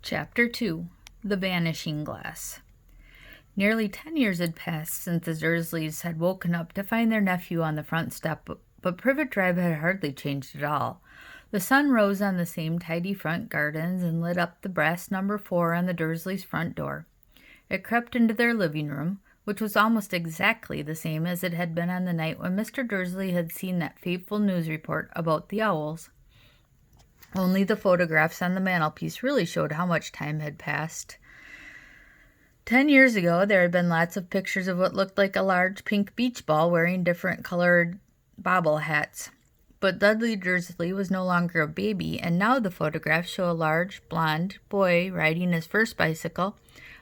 Chapter 2 The Vanishing Glass. Nearly 10 years had passed since the Dursleys had woken up to find their nephew on the front step, but Privet Drive had hardly changed at all. The sun rose on the same tidy front gardens and lit up the brass number 4 on the Dursleys' front door. It crept into their living room, which was almost exactly the same as it had been on the night when Mr. Dursley had seen that fateful news report about the owls. Only the photographs on the mantelpiece really showed how much time had passed. 10 years ago, there had been lots of pictures of what looked like a large pink beach ball wearing different colored bobble hats. But Dudley Dursley was no longer a baby, and now the photographs show a large, blond boy riding his first bicycle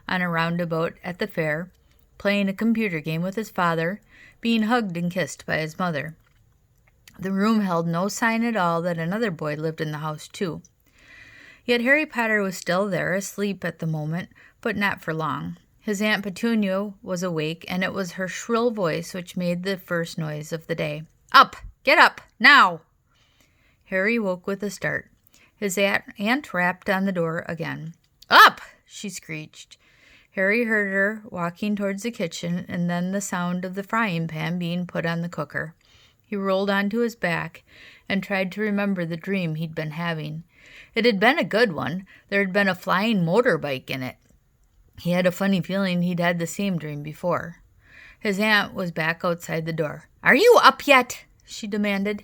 on a roundabout at the fair, playing a computer game with his father, being hugged and kissed by his mother. The room held no sign at all that another boy lived in the house, too. Yet Harry Potter was still there, asleep at the moment, but not for long. His Aunt Petunia was awake, and it was her shrill voice which made the first noise of the day. "Up! Get up! Now!" Harry woke with a start. His aunt rapped on the door again. "Up!" she screeched. Harry heard her walking towards the kitchen, and then the sound of the frying pan being put on the cooker. He rolled onto his back and tried to remember the dream he'd been having. It had been a good one. There had been a flying motorbike in it. He had a funny feeling he'd had the same dream before. His aunt was back outside the door. "Are you up yet?" she demanded.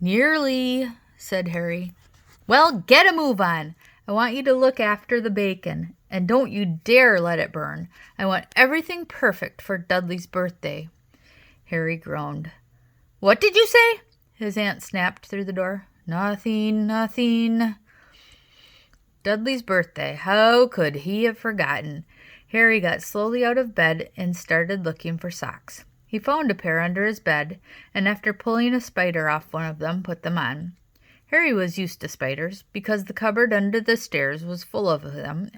"Nearly," said Harry. "Well, get a move on. I want you to look after the bacon, and don't you dare let it burn. I want everything perfect for Dudley's birthday." Harry groaned. "What did you say?" his aunt snapped through the door. Nothing. Dudley's birthday. How could he have forgotten? Harry got slowly out of bed and started looking for socks. He found a pair under his bed, and after pulling a spider off one of them, put them on. Harry was used to spiders, because the cupboard under the stairs was full of them,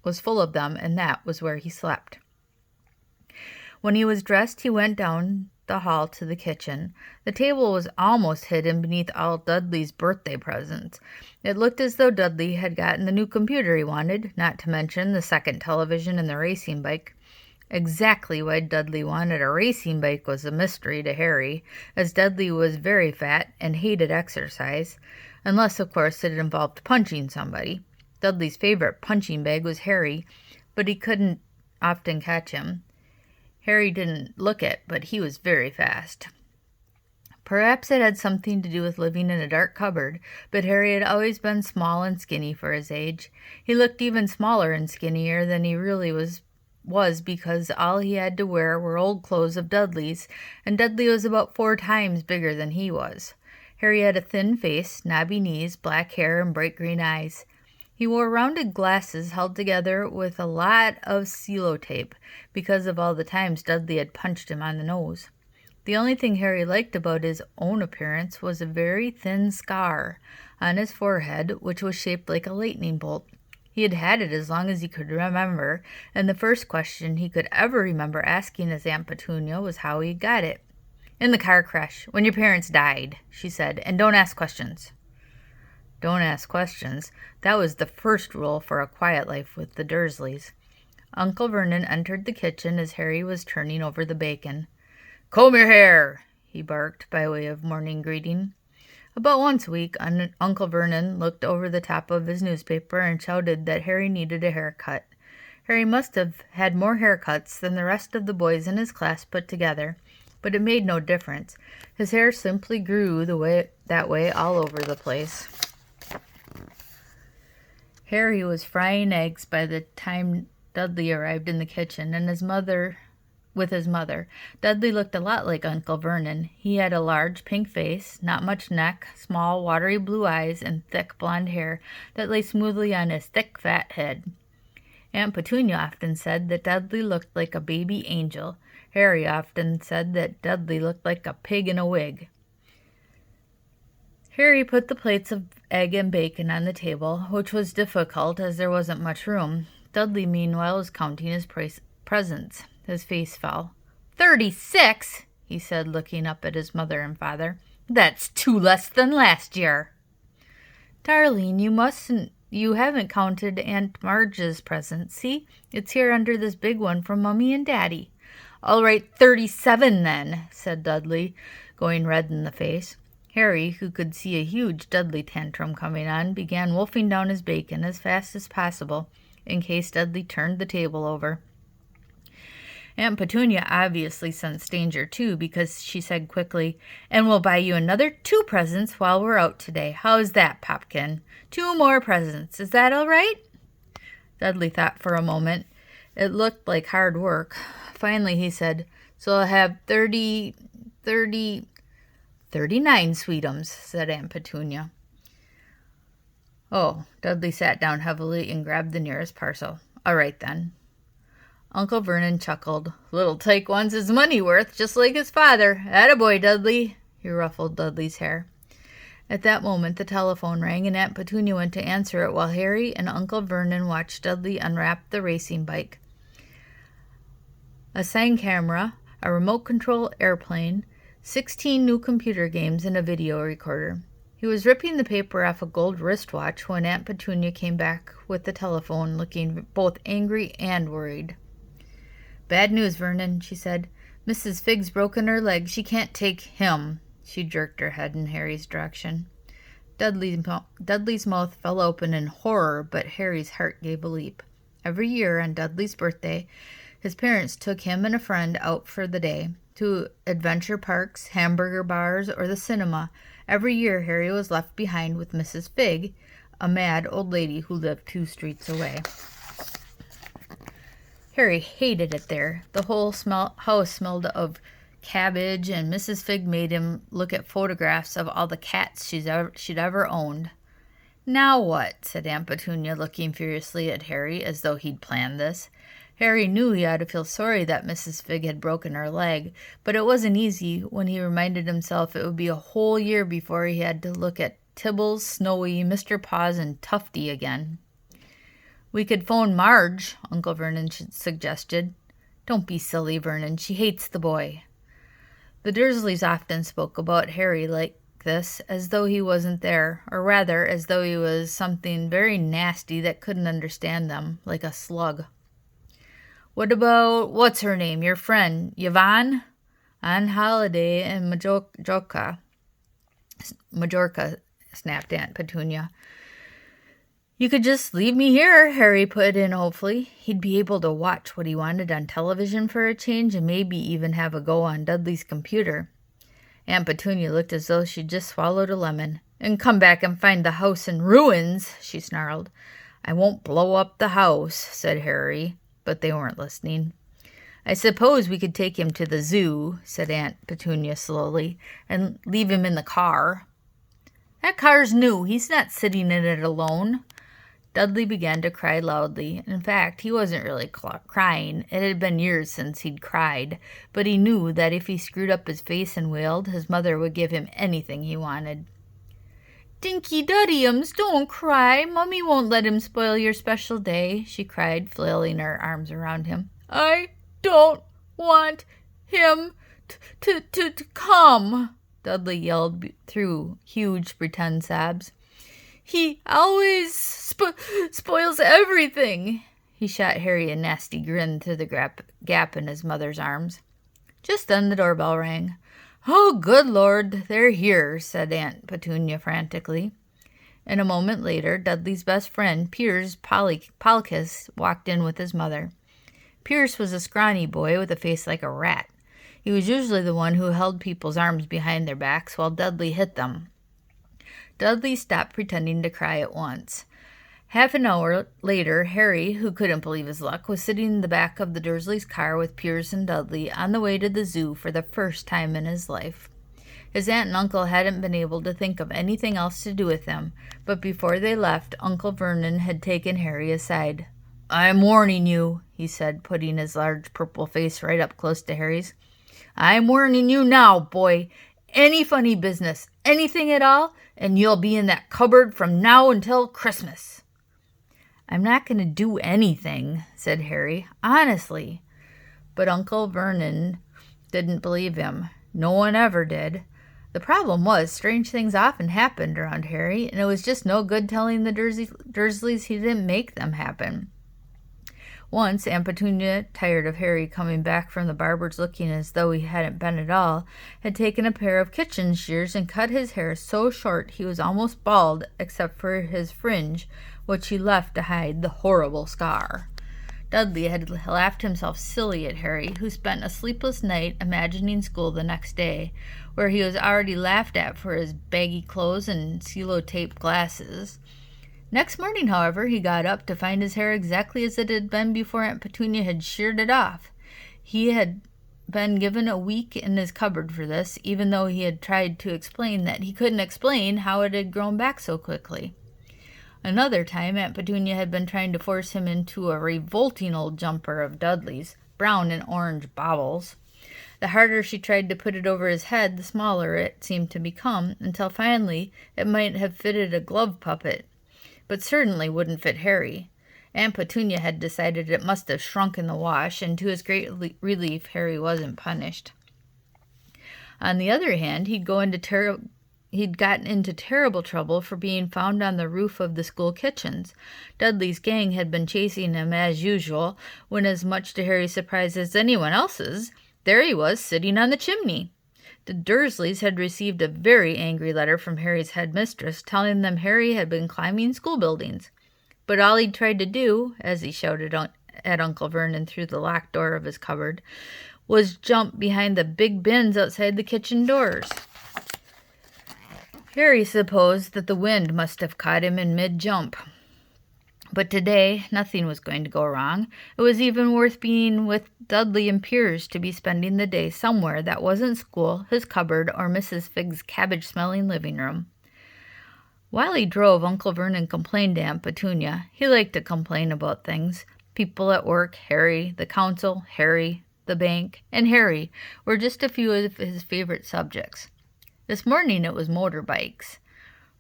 and that was where he slept. When he was dressed, he went down the hall to the kitchen. The table was almost hidden beneath all Dudley's birthday presents. It looked as though Dudley had gotten the new computer he wanted, not to mention the second television and the racing bike. Exactly why Dudley wanted a racing bike was a mystery to Harry, as Dudley was very fat and hated exercise, unless, of course, it involved punching somebody. Dudley's favorite punching bag was Harry, but he couldn't often catch him. Harry didn't look it, but he was very fast. Perhaps it had something to do with living in a dark cupboard, but Harry had always been small and skinny for his age. He looked even smaller and skinnier than he really was because all he had to wear were old clothes of Dudley's, and Dudley was about 4 times bigger than he was. Harry had a thin face, knobby knees, black hair, and bright green eyes. He wore rounded glasses held together with a lot of sellotape because of all the times Dudley had punched him on the nose. The only thing Harry liked about his own appearance was a very thin scar on his forehead, which was shaped like a lightning bolt. He had had it as long as he could remember, and the first question he could ever remember asking his Aunt Petunia was how he got it. "In the car crash, when your parents died," she said, "and don't ask questions." Don't ask questions. That was the first rule for a quiet life with the Dursleys. Uncle Vernon entered the kitchen as Harry was turning over the bacon. "Comb your hair," he barked by way of morning greeting. About once a week, Uncle Vernon looked over the top of his newspaper and shouted that Harry needed a haircut. Harry must have had more haircuts than the rest of the boys in his class put together, but it made no difference. His hair simply grew that way all over the place. Harry was frying eggs by the time Dudley arrived in the kitchen, and with his mother. Dudley looked a lot like Uncle Vernon. He had a large pink face, not much neck, small watery blue eyes, and thick blonde hair that lay smoothly on his thick fat head. Aunt Petunia often said that Dudley looked like a baby angel. Harry often said that Dudley looked like a pig in a wig. Harry put the plates of egg and bacon on the table, which was difficult as there wasn't much room. Dudley, meanwhile, was counting his presents. His face fell. 36, he said, looking up at his mother and father. "That's 2 less than last year." "Darling, you mustn't You haven't counted Aunt Marge's present. See, it's here under this big one from Mummy and Daddy. All right, 37 then, said Dudley, going red in the face. Harry, who could see a huge Dudley tantrum coming on, began wolfing down his bacon as fast as possible in case Dudley turned the table over. Aunt Petunia obviously sensed danger, too, because she said quickly, "And we'll buy you another 2 presents while we're out today. How's that, Popkin? 2 more presents. Is that all right?" Dudley thought for a moment. It looked like hard work. Finally, he said, "So I'll have 39 sweetums," said Aunt Petunia. Oh, Dudley sat down heavily and grabbed the nearest parcel. "All right, then." Uncle Vernon chuckled. "Little Tyke wants his money worth, just like his father. Attaboy, Dudley." He ruffled Dudley's hair. At that moment, the telephone rang, and Aunt Petunia went to answer it while Harry and Uncle Vernon watched Dudley unwrap the racing bike. A sign camera, a remote control airplane, 16 new computer games, and a video recorder. He was ripping the paper off a gold wristwatch when Aunt Petunia came back with the telephone, looking both angry and worried. "Bad news, Vernon," she said. "Mrs. Figg's broken her leg. She can't take him." She jerked her head in Harry's direction. Dudley's mouth fell open in horror, but Harry's heart gave a leap. Every year on Dudley's birthday, his parents took him and a friend out for the day, to adventure parks, hamburger bars, or the cinema. Every year Harry was left behind with Mrs. Figg, a mad old lady who lived 2 streets away. Harry hated it there. The whole house smelled of cabbage, and Mrs. Figg made him look at photographs of all the cats she'd ever owned. "Now what?" said Aunt Petunia, looking furiously at Harry as though he'd planned this. Harry knew he ought to feel sorry that Mrs. Figg had broken her leg, but it wasn't easy when he reminded himself it would be a whole year before he had to look at Tibbles, Snowy, Mr. Paws, and Tufty again. "We could phone Marge," Uncle Vernon suggested. "Don't be silly, Vernon. She hates the boy." The Dursleys often spoke about Harry like this, as though he wasn't there, or rather, as though he was something very nasty that couldn't understand them, like a slug. "What about, what's her name, your friend, Yvonne? On holiday in Majorca, snapped Aunt Petunia. "You could just leave me here," Harry put in hopefully. He'd be able to watch what he wanted on television for a change, and maybe even have a go on Dudley's computer. Aunt Petunia looked as though she'd just swallowed a lemon. "And come back and find the house in ruins," she snarled. "I won't blow up the house," said Harry, but they weren't listening. "I suppose we could take him to the zoo," said Aunt Petunia slowly, "and leave him in the car." "That car's new. He's not sitting in it alone." Dudley began to cry loudly. In fact, he wasn't really crying. It had been years since he'd cried, but he knew that if he screwed up his face and wailed, his mother would give him anything he wanted. "Dinky Duddiums, don't cry. Mummy won't let him spoil your special day," she cried, flailing her arms around him. "I don't want him to come," Dudley yelled through huge pretend sobs. "He always spoils everything." He shot Harry a nasty grin through the gap in his mother's arms. Just then the doorbell rang. "Oh, good Lord, they're here," said Aunt Petunia frantically. And a moment later, Dudley's best friend, Piers Polkiss, walked in with his mother. Piers was a scrawny boy with a face like a rat. He was usually the one who held people's arms behind their backs while Dudley hit them. Dudley stopped pretending to cry at once. Half an hour later, Harry, who couldn't believe his luck, was sitting in the back of the Dursleys' car with Piers and Dudley on the way to the zoo for the first time in his life. His aunt and uncle hadn't been able to think of anything else to do with them, but before they left, Uncle Vernon had taken Harry aside. "I'm warning you," he said, putting his large purple face right up close to Harry's. "I'm warning you now, boy. Any funny business, anything at all, and you'll be in that cupboard from now until Christmas." "I'm not going to do anything," said Harry, "honestly." But Uncle Vernon didn't believe him. No one ever did. The problem was, strange things often happened around Harry, and it was just no good telling the Dursleys he didn't make them happen. Once, Aunt Petunia, tired of Harry coming back from the barber's looking as though he hadn't been at all, had taken a pair of kitchen shears and cut his hair so short he was almost bald except for his fringe, which he left to hide the horrible scar. Dudley had laughed himself silly at Harry, who spent a sleepless night imagining school the next day, where he was already laughed at for his baggy clothes and cello-tape glasses. Next morning, however, he got up to find his hair exactly as it had been before Aunt Petunia had sheared it off. He had been given a week in his cupboard for this, even though he had tried to explain that he couldn't explain how it had grown back so quickly. Another time, Aunt Petunia had been trying to force him into a revolting old jumper of Dudley's, brown and orange baubles. The harder she tried to put it over his head, the smaller it seemed to become, until finally it might have fitted a glove puppet, but certainly wouldn't fit Harry. Aunt Petunia had decided it must have shrunk in the wash, and to his great relief, Harry wasn't punished. On the other hand, he'd gotten into terrible trouble for being found on the roof of the school kitchens. Dudley's gang had been chasing him as usual, when, as much to Harry's surprise as anyone else's, there he was sitting on the chimney. The Dursleys had received a very angry letter from Harry's headmistress telling them Harry had been climbing school buildings. But all he'd tried to do, as he shouted at Uncle Vernon through the locked door of his cupboard, was jump behind the big bins outside the kitchen doors. Harry supposed that the wind must have caught him in mid-jump. But today, nothing was going to go wrong. It was even worth being with Dudley and Piers to be spending the day somewhere that wasn't school, his cupboard, or Mrs. Figg's cabbage-smelling living room. While he drove, Uncle Vernon complained to Aunt Petunia. He liked to complain about things. People at work, Harry, the council, Harry, the bank, and Harry were just a few of his favorite subjects. This morning it was motorbikes.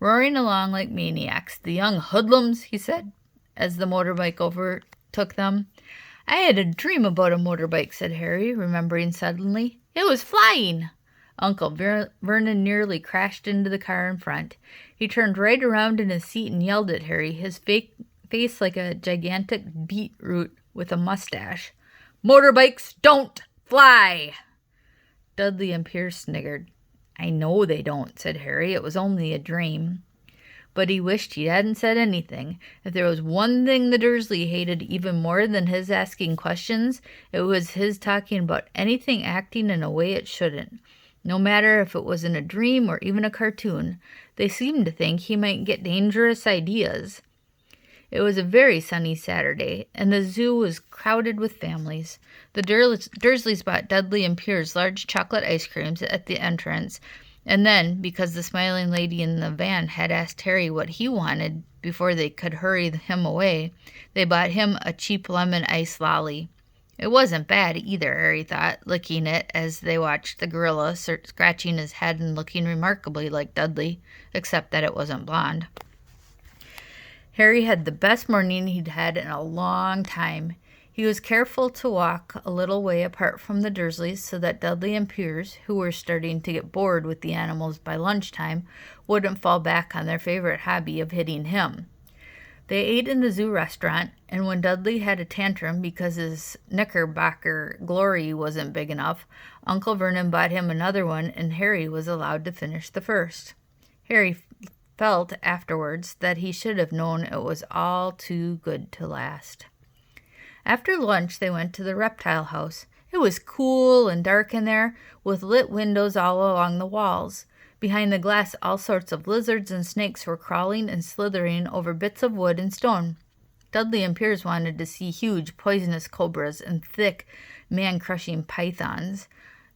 Roaring along like maniacs, the young hoodlums, he said, as the motorbike overtook them. I had a dream about a motorbike, said Harry, remembering suddenly. It was flying. Uncle Vernon nearly crashed into the car in front. He turned right around in his seat and yelled at Harry, his face like a gigantic beetroot with a mustache. Motorbikes don't fly! Dudley and Piers sniggered. I know they don't, said Harry. It was only a dream. But he wished he hadn't said anything. If there was one thing the Dursley hated even more than his asking questions, it was his talking about anything acting in a way it shouldn't. No matter if it was in a dream or even a cartoon, they seemed to think he might get dangerous ideas. It was a very sunny Saturday, and the zoo was crowded with families. The Dursleys bought Dudley and Piers large chocolate ice creams at the entrance, and then, because the smiling lady in the van had asked Harry what he wanted before they could hurry him away, they bought him a cheap lemon ice lolly. It wasn't bad either, Harry thought, licking it as they watched the gorilla scratching his head and looking remarkably like Dudley, except that it wasn't blonde. Harry had the best morning he'd had in a long time. He was careful to walk a little way apart from the Dursleys so that Dudley and Piers, who were starting to get bored with the animals by lunchtime, wouldn't fall back on their favorite hobby of hitting him. They ate in the zoo restaurant, and when Dudley had a tantrum because his Knickerbocker glory wasn't big enough, Uncle Vernon bought him another one, and Harry was allowed to finish the first. Harry felt afterwards that he should have known it was all too good to last. After lunch, they went to the reptile house. It was cool and dark in there, with lit windows all along the walls. Behind the glass, all sorts of lizards and snakes were crawling and slithering over bits of wood and stone. Dudley and Piers wanted to see huge, poisonous cobras and thick, man-crushing pythons.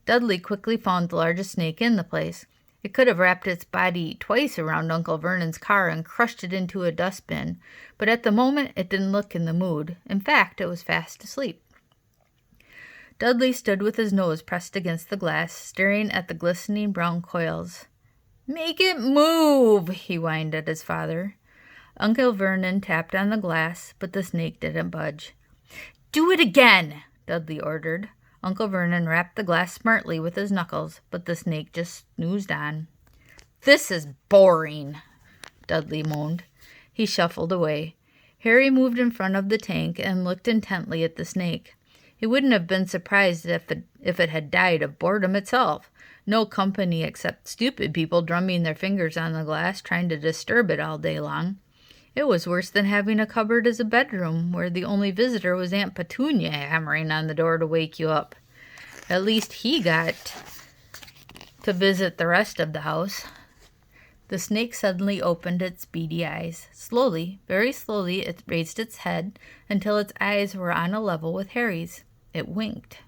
Dudley quickly found the largest snake in the place. It could have wrapped its body twice around Uncle Vernon's car and crushed it into a dustbin, but at the moment it didn't look in the mood. In fact, it was fast asleep. Dudley stood with his nose pressed against the glass, staring at the glistening brown coils. "Make it move," he whined at his father. Uncle Vernon tapped on the glass, but the snake didn't budge. "Do it again," Dudley ordered. Uncle Vernon rapped the glass smartly with his knuckles, but the snake just snoozed on. "This is boring," Dudley moaned. He shuffled away. Harry moved in front of the tank and looked intently at the snake. He wouldn't have been surprised if it had died of boredom itself. No company except stupid people drumming their fingers on the glass trying to disturb it all day long. It was worse than having a cupboard as a bedroom, where the only visitor was Aunt Petunia hammering on the door to wake you up. At least he got to visit the rest of the house. The snake suddenly opened its beady eyes. Slowly, very slowly, it raised its head until its eyes were on a level with Harry's. It winked.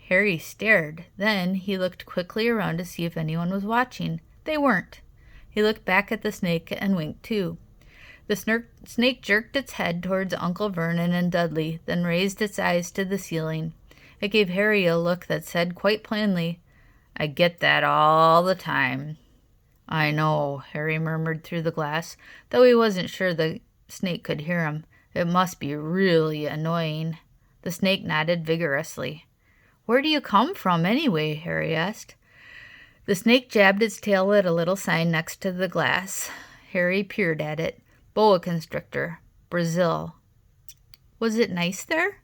Harry stared. Then he looked quickly around to see if anyone was watching. They weren't. He looked back at the snake and winked too. The snake jerked its head towards Uncle Vernon and Dudley, then raised its eyes to the ceiling. It gave Harry a look that said quite plainly, "I get that all the time." "I know," Harry murmured through the glass, though he wasn't sure the snake could hear him. "It must be really annoying." The snake nodded vigorously. "Where do you come from, anyway?" Harry asked. The snake jabbed its tail at a little sign next to the glass. Harry peered at it. Boa constrictor, Brazil. Was it nice there?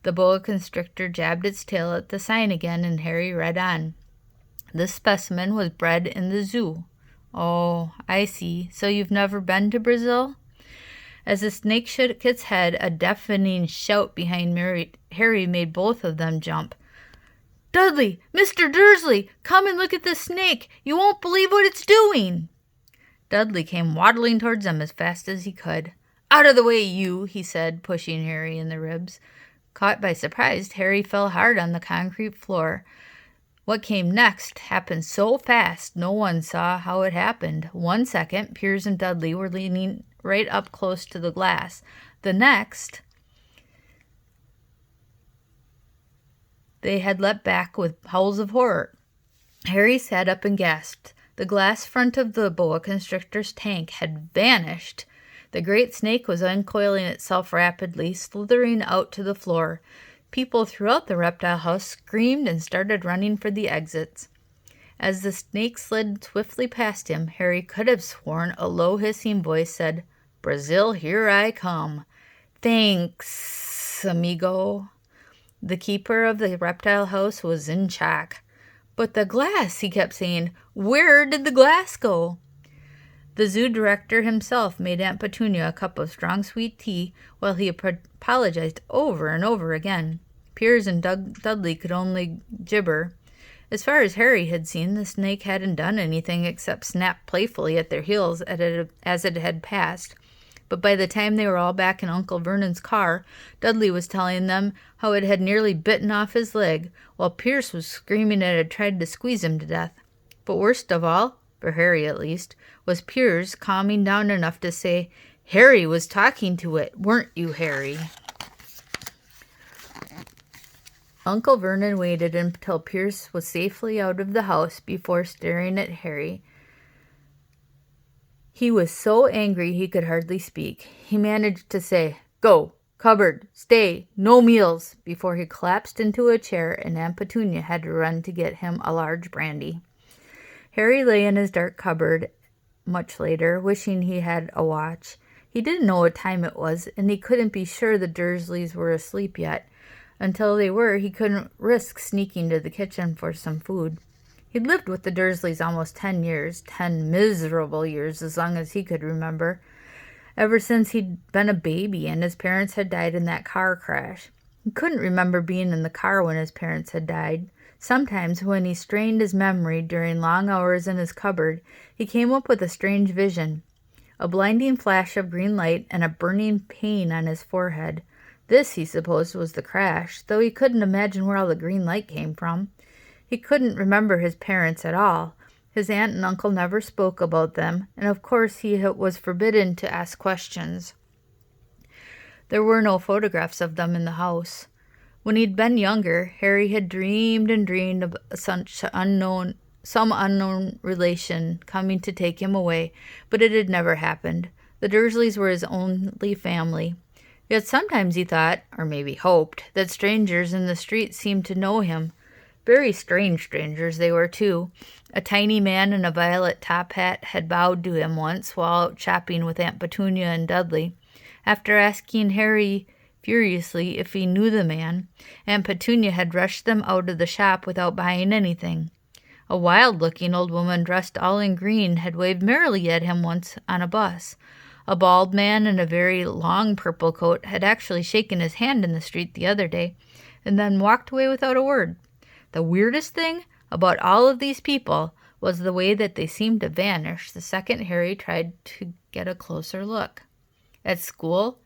The boa constrictor jabbed its tail at the sign again, and Harry read on. This specimen was bred in the zoo. Oh, I see. So you've never been to Brazil? As the snake shook its head, a deafening shout behind Harry made both of them jump. "Dudley! Mr. Dursley! Come and look at the snake! You won't believe what it's doing!" Dudley came waddling towards them as fast as he could. "Out of the way, you!" he said, pushing Harry in the ribs. Caught by surprise, Harry fell hard on the concrete floor. What came next happened so fast no one saw how it happened. 1 second, Piers and Dudley were leaning right up close to the glass. The next, they had leapt back with howls of horror. Harry sat up and gasped. The glass front of the boa constrictor's tank had vanished. The great snake was uncoiling itself rapidly, slithering out to the floor. People throughout the reptile house screamed and started running for the exits. As the snake slid swiftly past him, Harry could have sworn a low hissing voice said, "Brazil, here I come." "Thanks, amigo." The keeper of the reptile house was in shock. "But the glass," he kept saying. "Where did the glass go?" The zoo director himself made Aunt Petunia a cup of strong sweet tea while he apologized over and over again. Piers and Dudley could only gibber. As far as Harry had seen, the snake hadn't done anything except snap playfully at their heels as it had passed. But by the time they were all back in Uncle Vernon's car, Dudley was telling them how it had nearly bitten off his leg, while Piers was screaming it had tried to squeeze him to death. But worst of all, for Harry at least, was Piers calming down enough to say, "Harry was talking to it, weren't you, Harry?" Uncle Vernon waited until Piers was safely out of the house before staring at Harry. He was so angry he could hardly speak. He managed to say, "Go, cupboard, stay, no meals," before he collapsed into a chair and Aunt Petunia had to run to get him a large brandy. Harry lay in his dark cupboard much later, wishing he had a watch. He didn't know what time it was, and he couldn't be sure the Dursleys were asleep yet. Until they were, he couldn't risk sneaking to the kitchen for some food. He'd lived with the Dursleys almost 10 years, 10 miserable years, as long as he could remember, ever since he'd been a baby and his parents had died in that car crash. He couldn't remember being in the car when his parents had died. Sometimes, when he strained his memory during long hours in his cupboard, he came up with a strange vision. A blinding flash of green light and a burning pain on his forehead. This, he supposed, was the crash, though he couldn't imagine where all the green light came from. He couldn't remember his parents at all. His aunt and uncle never spoke about them, and of course he was forbidden to ask questions. There were no photographs of them in the house. When he'd been younger, Harry had dreamed and dreamed of some unknown relation coming to take him away, but it had never happened. The Dursleys were his only family. Yet sometimes he thought, or maybe hoped, that strangers in the street seemed to know him. Very strange strangers they were, too. A tiny man in a violet top hat had bowed to him once while out shopping with Aunt Petunia and Dudley. After asking Harry furiously if he knew the man, Aunt Petunia had rushed them out of the shop without buying anything. A wild-looking old woman dressed all in green had waved merrily at him once on a bus. A bald man in a very long purple coat had actually shaken his hand in the street the other day, and then walked away without a word. The weirdest thing about all of these people was the way that they seemed to vanish the second Harry tried to get a closer look. At school,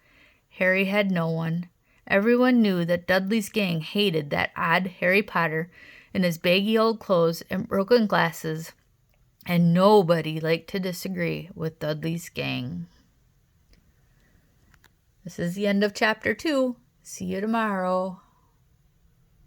Harry had no one. Everyone knew that Dudley's gang hated that odd Harry Potter in his baggy old clothes and broken glasses, and nobody liked to disagree with Dudley's gang. This is the end of chapter 2. See you tomorrow.